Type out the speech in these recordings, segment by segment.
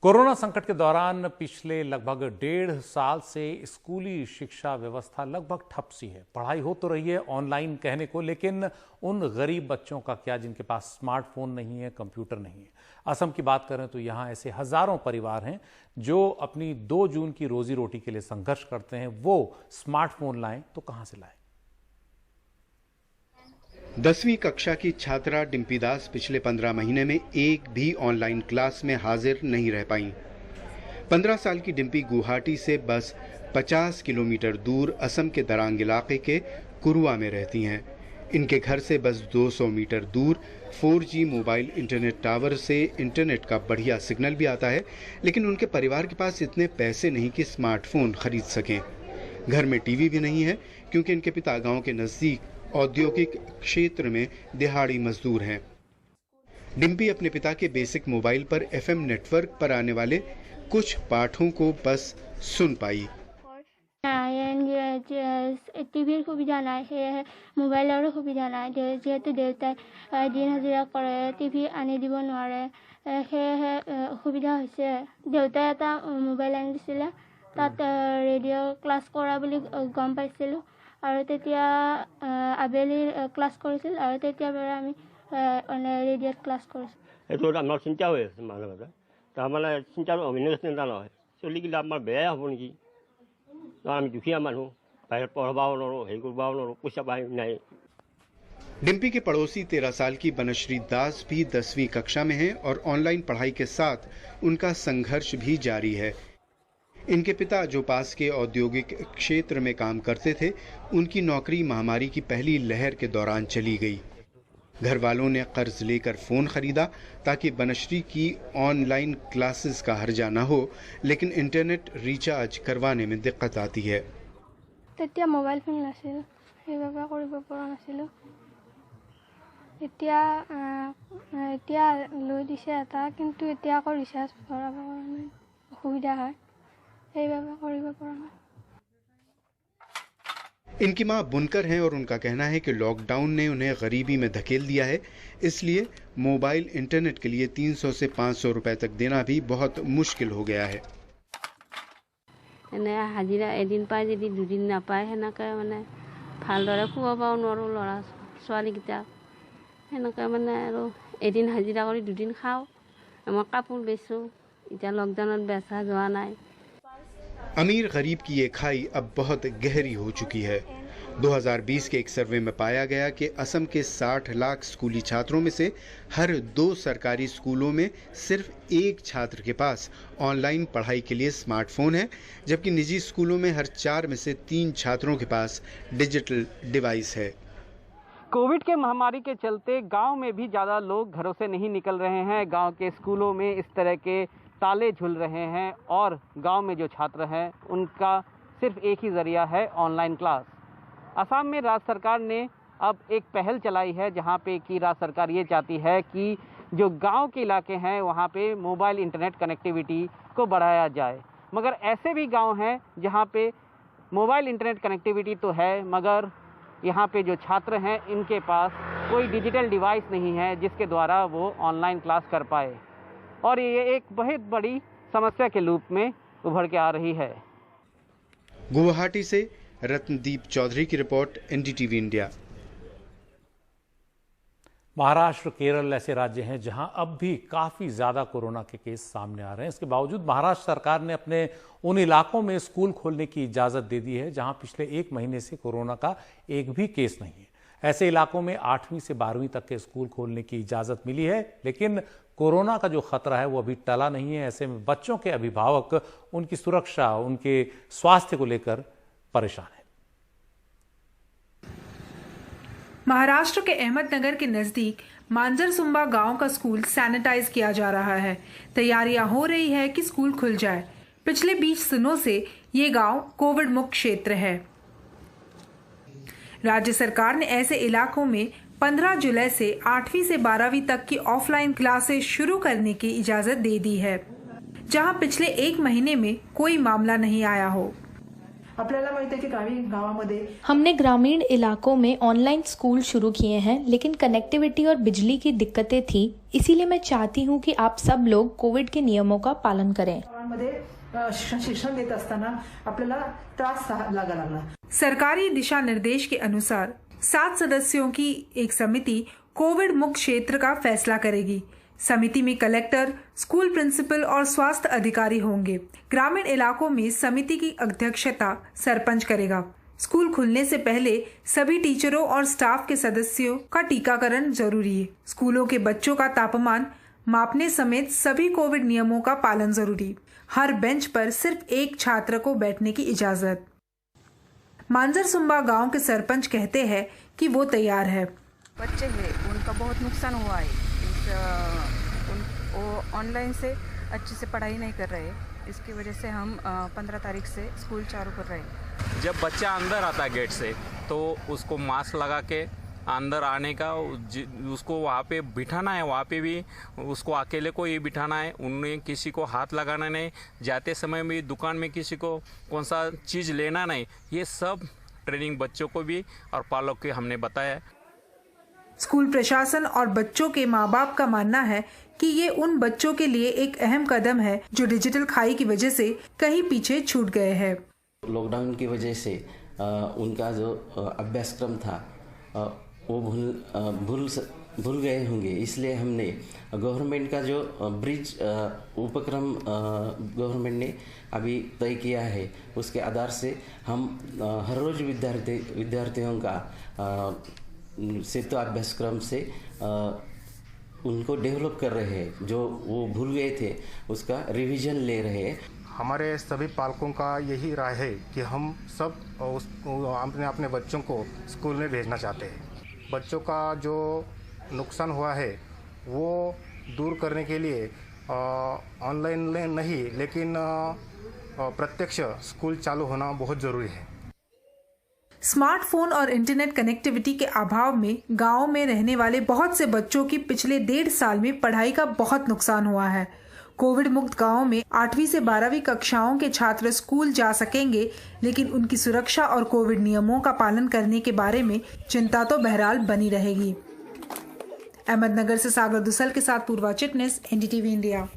Corona संकट के दौरान पिछले लगभग 1.5 साल से स्कूली शिक्षा व्यवस्था लगभग ठप सी है। पढ़ाई हो तो रही है ऑनलाइन कहने को, लेकिन उन गरीब बच्चों का क्या जिनके पास स्मार्टफोन नहीं है, कंप्यूटर नहीं है। असम की बात करें तो यहाँ ऐसे हजारों परिवार हैं जो अपनी 2 जून की रोजी रोटी के लिए संघर्ष करते हैं। वो स्मार्टफोन लाएं तो कहां से लाएं? 10वीं कक्षा की छात्रा डिम्पी दास पिछले 15 महीने में एक भी ऑनलाइन क्लास में हाजिर नहीं रह पाई। 15 साल की डिम्पी गुवाहाटी से बस 50 किलोमीटर दूर असम के दरांग इलाके के कुरुआ में रहती हैं। इनके घर से बस 200 मीटर दूर 4G मोबाइल इंटरनेट टावर से इंटरनेट का बढ़िया सिग्नल भी आता है, लेकिन उनके परिवार के पास इतने पैसे नहीं कि स्मार्टफोन खरीद सकें। घर में टीवी भी नहीं है क्योंकि इनके पिता गांव के नजदीक औद्योगिक क्षेत्र में दिहाड़ी मजदूर हैं। डिम्पी अपने पिता के बेसिक मोबाइल पर FM नेटवर्क पर आने वाले कुछ पाठों को बस सुन पाई। টিভিৰ সুবিধা নাই, সেয়েহে মোবাইলৰো সুবিধা নাই। যেহেতু দেউতাই দিন হাজিৰা কৰে, টিভি আনি দিব নোৱাৰে, সেয়েহে অসুবিধা হৈছে। দেউতাই এটা মোবাইল আনি দিছিলে, তাত ৰেডিঅ' ক্লাছ কৰা বুলি গম পাইছিলোঁ আৰু তেতিয়া আবেলি ক্লাছ কৰিছিল আৰু তেতিয়াৰ পৰা আমি ৰেডিঅ'ত ক্লাছ কৰিছোঁ। এইটো আমাৰ চিন্তা হৈ আছে মাজে মাজে, তাৰমানে চিন্তাৰ অভিনয় চিন্তা নহয়, চলিগিলা আমাৰ বেয়াই হ'ব নেকি। আমি দুখীয়া মানুহ, বাহিৰত পঢ়াবও নোৱাৰোঁ, হেৰি কৰিবও নোৱাৰোঁ, পইচা পাই নাই। डिम्पी के पड़ोसी 13 साल की बनश्री दास भी 10वीं कक्षा में हैं और ऑनलाइन पढ़ाई के साथ उनका संघर्ष भी जारी है। इनके पिता जो पास के औद्योगिक क्षेत्र में काम करते थे, उनकी नौकरी महामारी की पहली लहर के दौरान चली गई। घर वालों ने कर्ज लेकर फोन खरीदा ताकि बनश्री की ऑनलाइन क्लासेस का हर्जा न हो, लेकिन इंटरनेट रिचार्ज करवाने में दिक्कत आती है। তেতিয়া মোবাইল ফোন নাছিল, সেইবাবে কৰিব পৰা নাছিলোঁ। এতিয়া লৈ দিছে এটা, কিন্তু এতিয়া আকৌ ৰিচাৰ্জ ভৰাব কাৰণে অসুবিধা হয়, সেইবাবে কৰিব পৰা নাই। इनकी मां बुनकर हैं और उनका कहना है कि लॉकडाउन ने उन्हें गरीबी में धकेल दिया है, इसलिए मोबाइल इंटरनेट के लिए 300 से 500 रुपए तक देना भी बहुत मुश्किल हो गया है। हाजिरा एदिन पाए यदि दुदिन नापाय हेनेके माने भालदरे खुवाबও নোৱাৰোঁ ল'ৰা ছোৱালীকেইটাক, সেনেকৈ মানে আৰু এদিন হাজিৰা কৰি দুদিন খাওঁ। মই কাপোৰ বেচোঁ, এতিয়া লকডাউনত বেচা যোৱা নাই। अमीर गरीब की ये खाई अब बहुत गहरी हो चुकी है। 2020 के एक सर्वे में पाया गया कि असम के 60 लाख स्कूली छात्रों में से हर 2 सरकारी स्कूलों में सिर्फ एक छात्र के पास ऑनलाइन पढ़ाई के लिए स्मार्टफोन है, जबकि निजी स्कूलों में हर 4 में से 3 छात्रों के पास डिजिटल डिवाइस है। कोविड के महामारी के चलते गांव में भी ज़्यादा लोग घरों से नहीं निकल रहे हैं। गांव के स्कूलों में इस तरह के ताले झुल रहे हैं और गांव में जो छात्र हैं उनका सिर्फ एक ही ज़रिया है ऑनलाइन क्लास। असम में राज्य सरकार ने अब एक पहल चलाई है जहां पे कि राज्य सरकार ये चाहती है कि जो गांव के इलाके हैं वहां पे मोबाइल इंटरनेट कनेक्टिविटी को बढ़ाया जाए। मगर ऐसे भी गांव हैं जहां पे मोबाइल इंटरनेट कनेक्टिविटी तो है, मगर यहाँ पे जो छात्र हैं इनके पास कोई डिजिटल डिवाइस नहीं है जिसके द्वारा वो ऑनलाइन क्लास कर पाए, और ये एक बहुत बड़ी समस्या के रूप में उभर के आ रही है। गुवाहाटी से रत्नदीप चौधरी की report, NDTV India. Maharashtra, Kerala ऐसे राज्य हैं जहां अब भी काफी ज्यादा कोरोना के केस सामने आ रहे हैं। इसके बावजूद महाराष्ट्र सरकार ने अपने उन इलाकों में स्कूल खोलने की इजाजत दे दी है जहां पिछले 1 महीने से कोरोना का एक भी केस नहीं है। ऐसे इलाकों में 8वीं से 12वीं तक के स्कूल खोलने की इजाजत मिली है, लेकिन कोरोना का जो खतरा है वो अभी टला नहीं है। ऐसे में बच्चों के अभिभावक उनकी सुरक्षा, उनके स्वास्थ्य को लेकर परेशान हैं। महाराष्ट्र के अहमदनगर के नजदीक मांजरसुंबा गांव का स्कूल सैनिटाइज किया जा रहा है। तैयारियां हो रही है कि स्कूल खुल जाए। पिछले 20 दिनों से ये गांव कोविड मुक्त क्षेत्र है। राज्य सरकार ने ऐसे इलाकों में 15 जुलाई से 8वीं से 12वीं तक की ऑफलाइन क्लासेस शुरू करने की इजाजत दे दी है, जहां पिछले 1 महीने में कोई मामला नहीं आया हो। आपल्याला माहिती आहे की गावामध्ये हमने ग्रामीण इलाकों में ऑनलाइन स्कूल शुरू किए हैं, लेकिन कनेक्टिविटी और बिजली की दिक्कतें थी। इसीलिए मैं चाहती हूँ कि आप सब लोग कोविड के नियमों का पालन करें। शिक्षण देत असताना आपल्याला त्रास लागला। सरकारी दिशा निर्देश के अनुसार 7 सदस्यों की एक समिति कोविड मुक्त क्षेत्र का फैसला करेगी। समिति में कलेक्टर, स्कूल प्रिंसिपल और स्वास्थ्य अधिकारी होंगे। ग्रामीण इलाकों में समिति की अध्यक्षता सरपंच करेगा। स्कूल खुलने से पहले सभी टीचरों और स्टाफ के सदस्यों का टीकाकरण जरूरी है। स्कूलों के बच्चों का तापमान मापने समेत सभी कोविड नियमों का पालन जरूरी। हर बेंच पर सिर्फ एक छात्र को बैठने की इजाजत। मांजर सुंबा गांव के सरपंच कहते हैं कि वो तैयार है। बच्चे हैं, उनका बहुत नुकसान हुआ है। वो ऑनलाइन से अच्छे से पढ़ाई नहीं कर रहे, इसकी वजह से हम 15 तारीख से स्कूल चालू कर रहे हैं। जब बच्चा अंदर आता है गेट से तो उसको मास्क लगा के अंदर आने का, उसको वहाँ पे बिठाना है। वहाँ पे भी उसको अकेले को ही बिठाना है। उन्हें किसी को हाथ लगाना नहीं, जाते समय भी दुकान में किसी को कौन सा चीज़ लेना नहीं। ये सब ट्रेनिंग बच्चों को भी और पालक को हमने बताया है। स्कूल प्रशासन और बच्चों के माँ बाप का मानना है कि ये उन बच्चों के लिए एक अहम कदम है जो डिजिटल खाई की वजह से कहीं पीछे छूट गए हैं। लॉकडाउन की वजह से उनका जो अभ्यासक्रम था वो भूल गए होंगे। इसलिए हमने गवर्नमेंट का जो ब्रिज उपक्रम गवर्नमेंट ने अभी तय किया है, उसके आधार से हम हर रोज विद्यार्थियों का सेतु अभ्यासक्रम से उनको डेवलप कर रहे हैं। जो वो भूल गए थे उसका रिवीजन ले रहे हैं। हमारे सभी पालकों का यही राय है कि हम सब अपने बच्चों को स्कूल में भेजना चाहते हैं। बच्चों का जो नुकसान हुआ है वो दूर करने के लिए ऑनलाइन नहीं, लेकिन प्रत्यक्ष स्कूल चालू होना बहुत ज़रूरी है। स्मार्टफोन और इंटरनेट कनेक्टिविटी के अभाव में गांव में रहने वाले बहुत से बच्चों की पिछले 1.5 साल में पढ़ाई का बहुत नुकसान हुआ है। कोविड मुक्त गांव में 8वीं से 12वीं कक्षाओं के छात्र स्कूल जा सकेंगे, लेकिन उनकी सुरक्षा और कोविड नियमों का पालन करने के बारे में चिंता तो बहरहाल बनी रहेगी। अहमदनगर से सागर दुसल के साथ पूर्वा चिटनिस, एनडीटीवी इंडिया।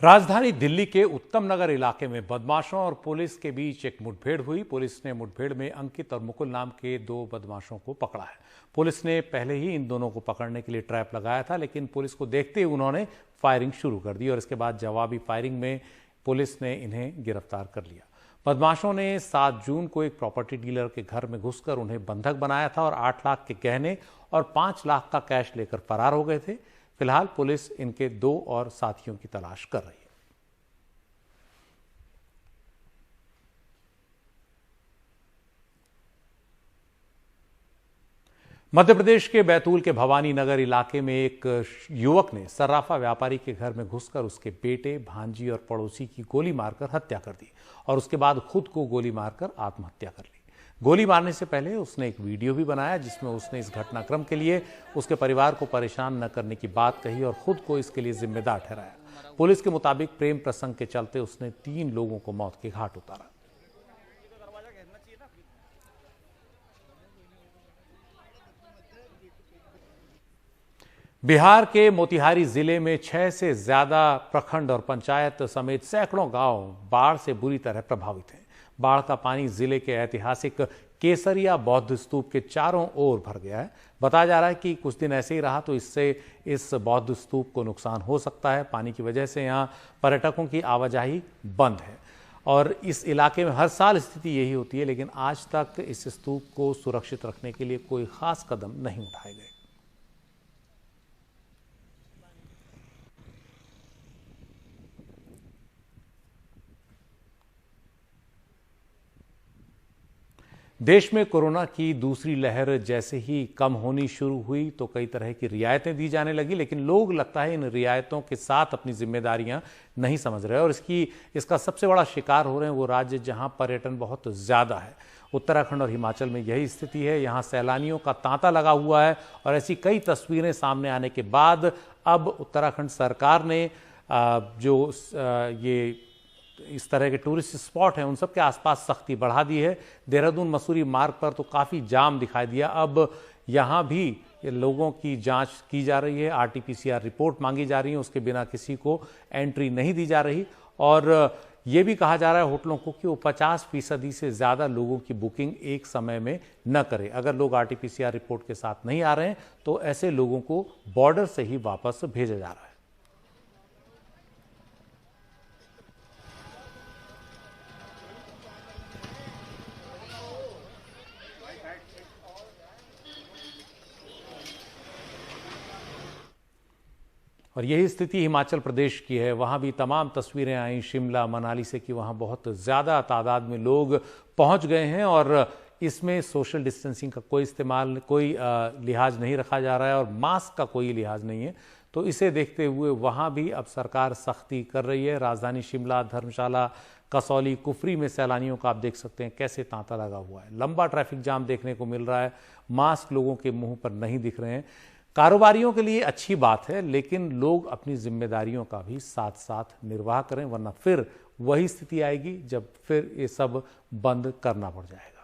राजधानी दिल्ली के उत्तम नगर इलाके में बदमाशों और पुलिस के बीच एक मुठभेड़ हुई। पुलिस ने मुठभेड़ में अंकित और मुकुल नाम के 2 बदमाशों को पकड़ा है। पुलिस ने पहले ही इन दोनों को पकड़ने के लिए ट्रैप लगाया था, लेकिन पुलिस को देखते ही उन्होंने फायरिंग शुरू कर दी और इसके बाद जवाबी फायरिंग में पुलिस ने इन्हें गिरफ्तार कर लिया। बदमाशों ने 7 जून को एक प्रॉपर्टी डीलर के घर में घुसकर उन्हें बंधक बनाया था और 8 लाख के गहने और 5 लाख का कैश लेकर फरार हो गए थे। फिलहाल पुलिस इनके 2 और साथियों की तलाश कर रही है। मध्य प्रदेश के बैतूल के भवानी नगर इलाके में एक युवक ने सर्राफा व्यापारी के घर में घुसकर उसके बेटे, भांजी और पड़ोसी की गोली मारकर हत्या कर दी और उसके बाद खुद को गोली मारकर आत्महत्या कर ली। गोली मारने से पहले उसने एक वीडियो भी बनाया जिसमें उसने इस घटनाक्रम के लिए उसके परिवार को परेशान न करने की बात कही और खुद को इसके लिए जिम्मेदार ठहराया। पुलिस के मुताबिक प्रेम प्रसंग के चलते उसने 3 लोगों को मौत के घाट उतारा। बिहार के मोतिहारी जिले में 6 से ज्यादा प्रखंड और पंचायत समेत सैकड़ों गांव बाढ़ से बुरी तरह प्रभावित हैं। बाढ़ का पानी जिले के ऐतिहासिक केसरिया बौद्ध स्तूप के चारों ओर भर गया है। बताया जा रहा है कि कुछ दिन ऐसे ही रहा तो इससे इस बौद्ध स्तूप को नुकसान हो सकता है। पानी की वजह से यहाँ पर्यटकों की आवाजाही बंद है और इस इलाके में हर साल स्थिति यही होती है, लेकिन आज तक इस स्तूप को सुरक्षित रखने के लिए कोई खास कदम नहीं उठाए गए। देश में कोरोना की दूसरी लहर जैसे ही कम होनी शुरू हुई तो कई तरह की रियायतें दी जाने लगी, लेकिन लोग लगता है इन रियायतों के साथ अपनी जिम्मेदारियां नहीं समझ रहे और इसका सबसे बड़ा शिकार हो रहे हैं वो राज्य जहां पर्यटन बहुत ज्यादा है। उत्तराखंड और हिमाचल में यही स्थिति है। यहाँ सैलानियों का तांता लगा हुआ है और ऐसी कई तस्वीरें सामने आने के बाद अब उत्तराखंड सरकार ने ये इस तरह के टूरिस्ट स्पॉट हैं उन सब के आसपास सख्ती बढ़ा दी है। देहरादून मसूरी मार्ग पर तो काफ़ी जाम दिखाई दिया। अब यहाँ भी लोगों की जांच की जा रही है, RT-PCR रिपोर्ट मांगी जा रही है, उसके बिना किसी को एंट्री नहीं दी जा रही। और ये भी कहा जा रहा है होटलों को कि वो 50% से ज़्यादा लोगों की बुकिंग एक समय में न करें। अगर लोग RT-PCR रिपोर्ट के साथ नहीं आ रहे हैं तो ऐसे लोगों को बॉर्डर से ही वापस भेजा जा रहा है। और यही स्थिति हिमाचल प्रदेश की है। वहाँ भी तमाम तस्वीरें आई शिमला मनाली से कि वहाँ बहुत ज़्यादा तादाद में लोग पहुँच गए हैं और इसमें सोशल डिस्टेंसिंग का कोई लिहाज नहीं रखा जा रहा है और मास्क का कोई लिहाज नहीं है। तो इसे देखते हुए वहाँ भी अब सरकार सख्ती कर रही है। राजधानी शिमला, धर्मशाला, कसौली, कुफरी में सैलानियों का आप देख सकते हैं कैसे तांता लगा हुआ है। लंबा ट्रैफिक जाम देखने को मिल रहा है। मास्क लोगों के मुंह पर नहीं दिख रहे हैं। कारोबारियों के लिए अच्छी बात है, लेकिन लोग अपनी जिम्मेदारियों का भी साथ साथ निर्वाह करें, वरना फिर वही स्थिति आएगी जब फिर ये सब बंद करना पड़ जाएगा।